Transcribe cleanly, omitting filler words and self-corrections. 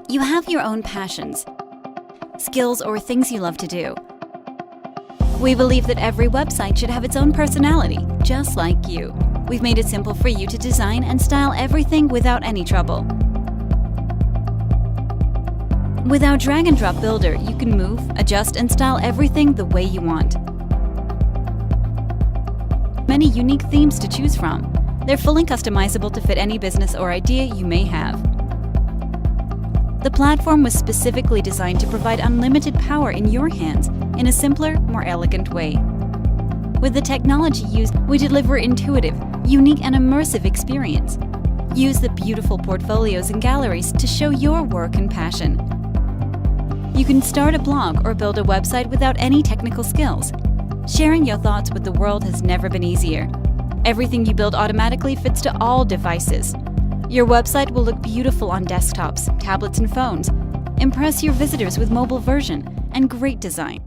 You have your own passions, skills, or things you love to do. We believe that every website should have its own personality, just like you. We've made it simple for you to design and style everything without any trouble. With our drag-and-drop builder, you can move, adjust, and style everything the way you want. Many unique themes to choose from. They're fully customizable to fit any business or idea you may have. The platform was specifically designed to provide unlimited power in your hands in a simpler, more elegant way. With the technology used, we deliver intuitive, unique, and immersive experience. Use the beautiful portfolios and galleries to show your work and passion. You can start a blog or build a website without any technical skills. Sharing your thoughts with the world has never been easier. Everything you build automatically fits to all devices. Your website will look beautiful on desktops, tablets, and phones. Impress your visitors with mobile version and great design.